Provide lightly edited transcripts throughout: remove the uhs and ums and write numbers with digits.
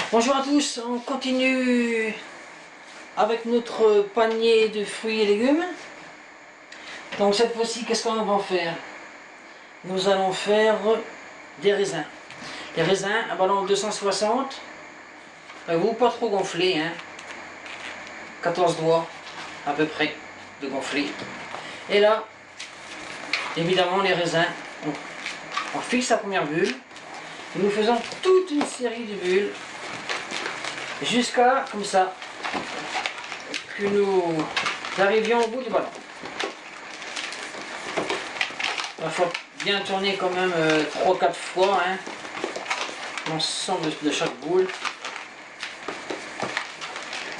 Bonjour à tous, on continue avec notre panier de fruits et légumes. Donc cette fois-ci, qu'est-ce qu'on va faire? Nous allons faire des raisins. Les raisins, un ballon de 260, vous pas trop gonflé, hein. 14 doigts à peu près de gonflé. Et là, évidemment les raisins, on fixe la première bulle. Et nous faisons toute une série de bulles jusqu'à, comme ça, que nous arrivions au bout du ballon. Il faut bien tourner quand même 3-4 fois, hein, l'ensemble de chaque boule.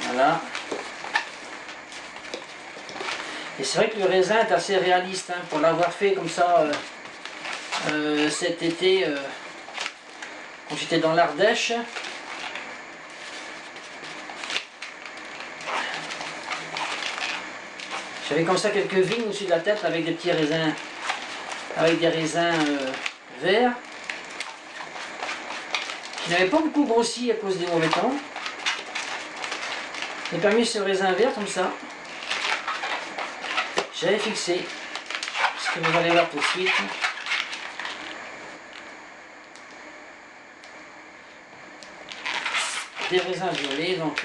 Voilà. Et c'est vrai que le raisin est assez réaliste, hein, pour l'avoir fait comme ça cet été, quand j'étais dans l'Ardèche. J'avais comme ça quelques vignes au-dessus de la tête avec des petits raisins, avec des raisins verts, qui n'avaient pas beaucoup grossi à cause des mauvais temps. J'ai permis ce raisin vert comme ça. J'avais fixé, ce que vous allez voir tout de suite. Des raisins violets, donc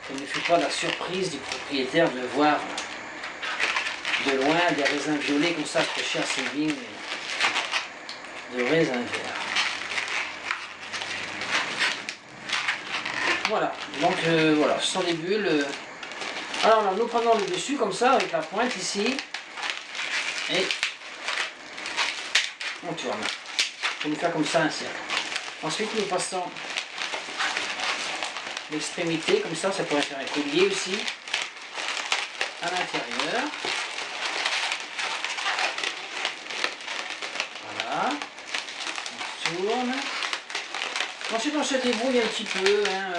ce ne fut pas la surprise du propriétaire de voir de loin des raisins violets comme ça accrochés à ses vignes de raisins verts. Voilà, donc voilà, ce sont des bulles. Alors là, nous prenons le dessus comme ça avec la pointe ici et on tourne. On va faire comme ça un cercle. Ensuite nous passons l'extrémité comme ça pourrait faire un collier aussi à l'intérieur. Voilà, on tourne. Ensuite on se débrouille un petit peu, hein,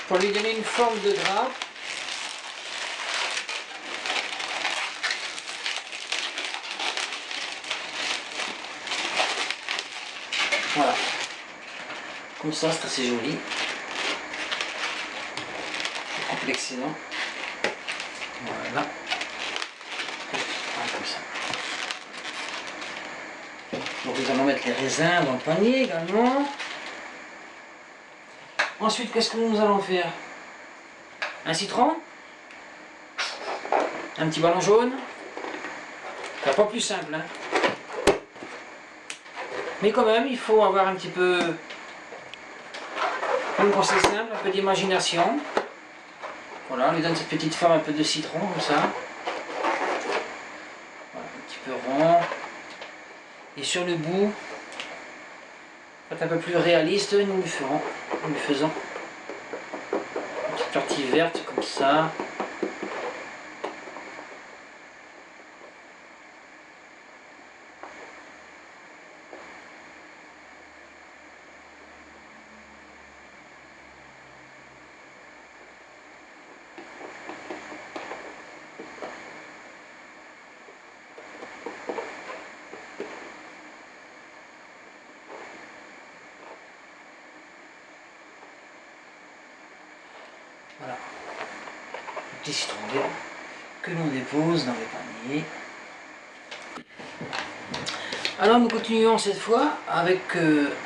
pour lui donner une forme de grappe. Voilà, comme ça c'est assez joli, complexément. Voilà, comme ça. Donc nous allons mettre les raisins dans le panier également. Ensuite, qu'est-ce que nous allons faire? Un citron, un petit ballon jaune. C'est pas plus simple, hein. Mais quand même, il faut avoir un petit peu, même quand c'est simple, un peu d'imagination. Voilà, on lui donne cette petite forme un peu de citron, comme ça. Voilà, un petit peu rond. Et sur le bout, pour être un peu plus réaliste, nous lui faisons une petite partie verte, comme ça. Voilà, le petit citron vert que l'on dépose dans le panier. Alors nous continuons cette fois avec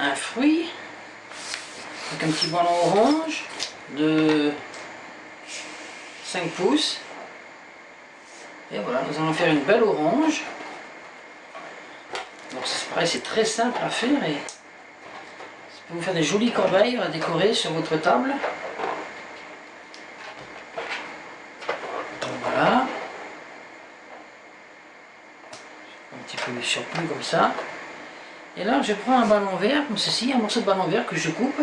un fruit, avec un petit ballon orange de 5 pouces. Et voilà, nous allons faire une belle orange. Donc c'est pareil, c'est très simple à faire et ça peut vous faire des jolies corbeilles à décorer sur votre table. Voilà. Un petit peu de surplus comme ça. Et là, je prends un ballon vert comme ceci, un morceau de ballon vert que je coupe.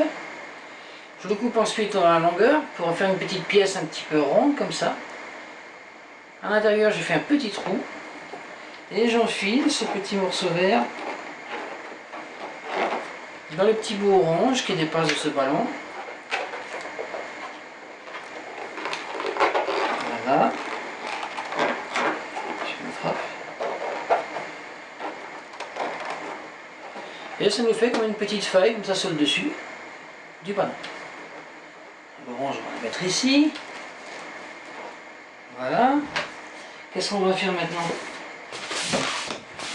Je le coupe ensuite à la longueur pour en faire une petite pièce un petit peu ronde comme ça. À l'intérieur, je fais un petit trou et j'enfile ce petit morceau vert dans le petit bout orange qui dépasse de ce ballon. Voilà. Je me frappe. Et ça nous fait comme une petite feuille, comme ça sur le dessus du ballon. L'orange, on va la mettre ici. Voilà. Qu'est-ce qu'on va faire maintenant?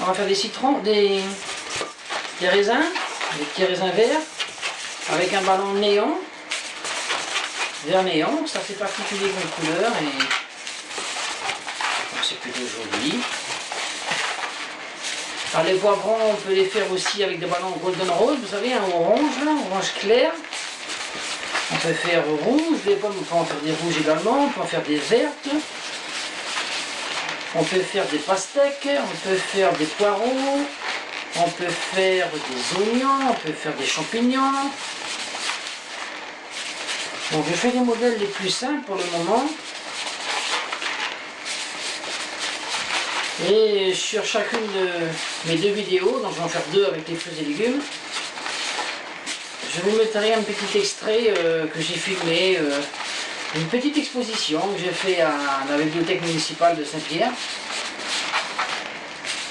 On va faire des citrons, des raisins, des petits raisins verts, avec un ballon néon, vert néon, ça c'est particulier comme couleur et c'est plutôt joli. Alors les poivrons, on peut les faire aussi avec des ballons golden rose, vous savez, un orange, là, orange clair. On peut faire rouge, des pommes, on peut en faire des rouges également, on peut en faire des vertes. On peut faire des pastèques, on peut faire des poireaux, on peut faire des oignons, on peut faire des champignons. Donc je fais les modèles les plus simples pour le moment. Et sur chacune de mes 2 vidéos, donc je vais en faire 2 avec les fruits et légumes, je vous mettrai un petit extrait que j'ai filmé, une petite exposition que j'ai fait à la bibliothèque municipale de Saint-Pierre.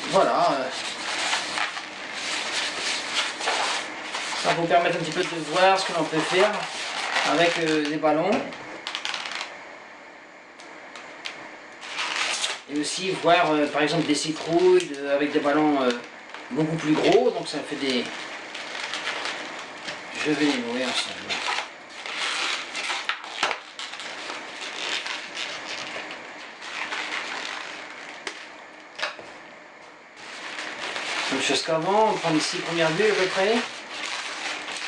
Voilà. Ça va vous permettre un petit peu de voir ce que l'on peut faire avec des ballons. Et aussi voir par exemple des citrouilles avec des ballons beaucoup plus gros. Donc ça fait des... Je vais les nourrir ensemble. Même chose qu'avant, on prend les 6 premières bulles à peu près.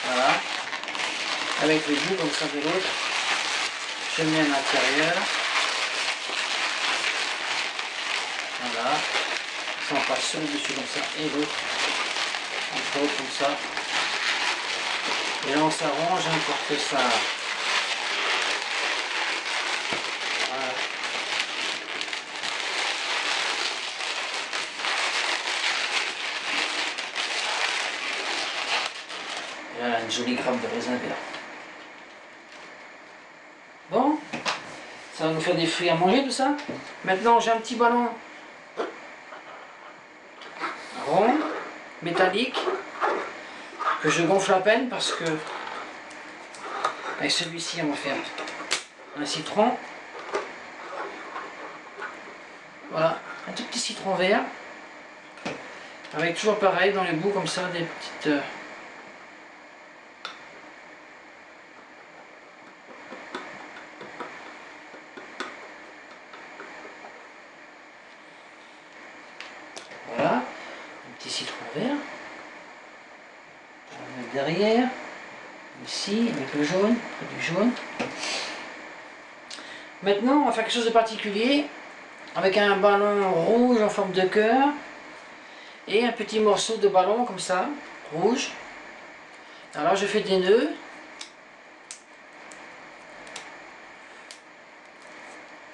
Voilà. Avec les bouts comme ça de l'autre. Je mets à l'intérieur. Voilà. Ça on passe sur le dessus comme ça. Et l'autre. Entre autres comme ça. Et là on s'arrange pour que ça... Voilà. Et là une jolie grappe de raisin vert. Bon, ça va nous faire des fruits à manger tout ça. Maintenant j'ai un petit ballon rond, métallique, que je gonfle à peine parce que avec celui-ci on va faire un citron. Voilà, un tout petit citron vert. Avec toujours pareil dans les bouts comme ça, des petites... Voilà, un petit citron vert. On va mettre derrière, ici, avec le jaune, près du jaune. Maintenant, on va faire quelque chose de particulier, avec un ballon rouge en forme de cœur, et un petit morceau de ballon comme ça, rouge. Alors je fais des nœuds.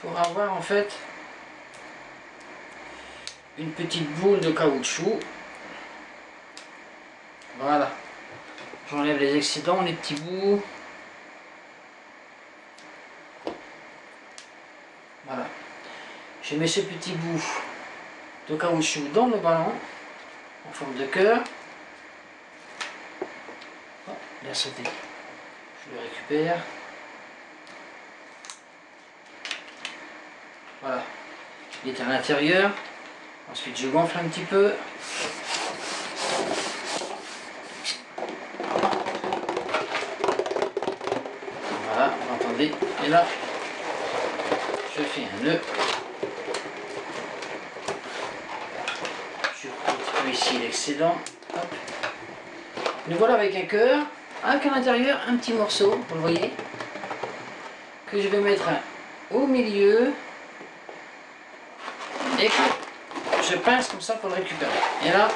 Pour avoir en fait une petite boule de caoutchouc. Voilà. J'enlève les excédents, les petits bouts. Voilà. Je mets ce petit bout de caoutchouc dans le ballon en forme de cœur. Oh, bien sauté. Je le récupère. Voilà. Il est à l'intérieur. Ensuite je gonfle un petit peu. Voilà, vous entendez. Et là, je fais un nœud. Je prends un petit peu ici l'excédent. Nous voilà avec un cœur, avec à l'intérieur un petit morceau, vous le voyez, que je vais mettre au milieu et que je pince comme ça pour le récupérer. Et là,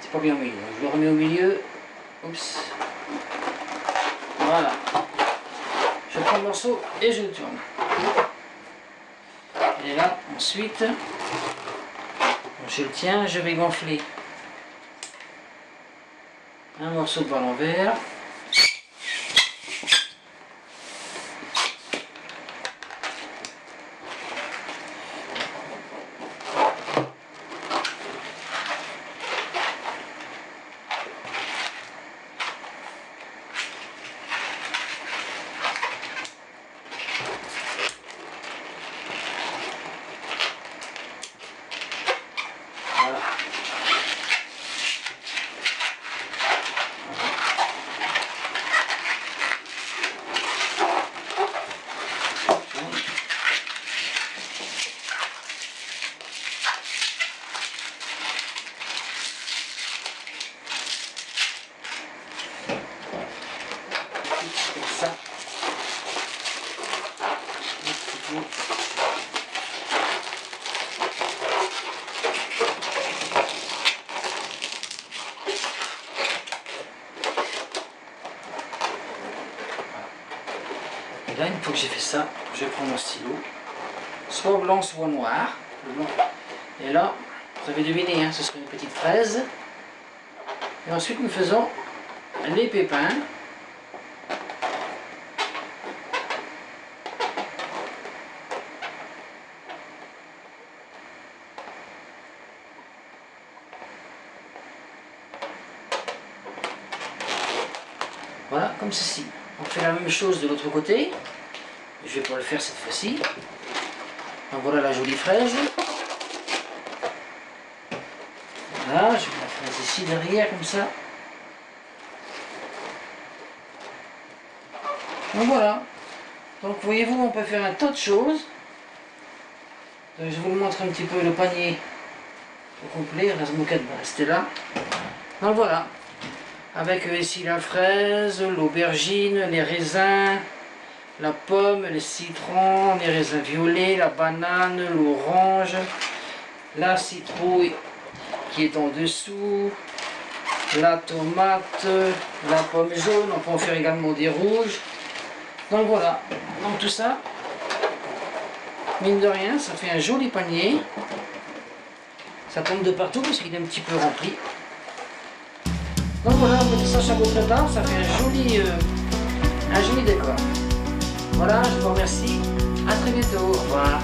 c'est pas bien au milieu, je le remets au milieu. Oups. Voilà. Je prends le morceau et je le tourne. Et là, ensuite, je le tiens, je vais gonfler un morceau de ballon vert. là, une fois que j'ai fait ça, je vais prendre mon stylo, soit blanc, soit noir. Le blanc. Et là, vous avez deviné, hein, ce sera une petite fraise. Et ensuite, nous faisons les pépins. Voilà, comme ceci. On fait la même chose de l'autre côté. Je vais pas le faire cette fois-ci. Donc voilà la jolie fraise. Voilà, je mets la fraise ici derrière, comme ça. Donc voilà. Donc voyez-vous, on peut faire un tas de choses. Donc, je vous montre un petit peu le panier au complet. La moquette va rester là. Donc voilà. Avec ici la fraise, l'aubergine, les raisins, la pomme, les citrons, les raisins violets, la banane, l'orange, la citrouille qui est en dessous, la tomate, la pomme jaune, on peut en faire également des rouges. Donc voilà, donc tout ça, mine de rien, ça fait un joli panier. Ça tombe de partout parce qu'il est un petit peu rempli. Donc voilà, on met ça sur votre table, ça fait un joli décor. Voilà, je vous remercie. À très bientôt. Au revoir.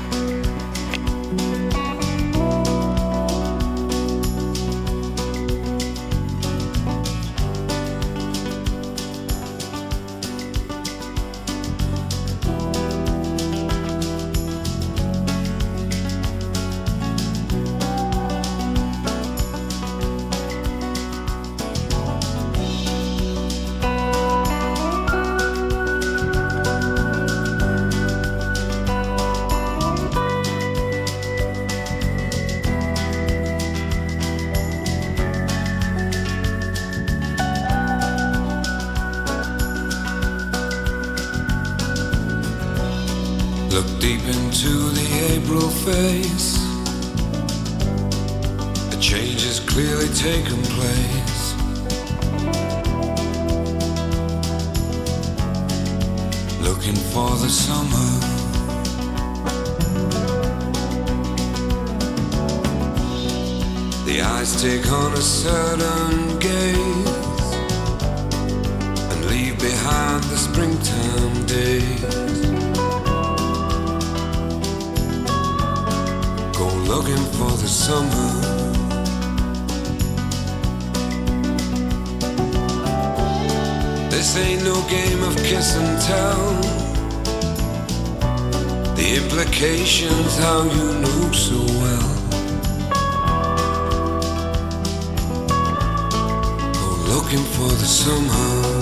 Look deep into the April face. A change has clearly taken place. Looking for the summer. The eyes take on a certain gaze and leave behind the springtime days. Looking for the summer. This ain't no game of kiss and tell. The implications how you know so well. Go looking for the summer.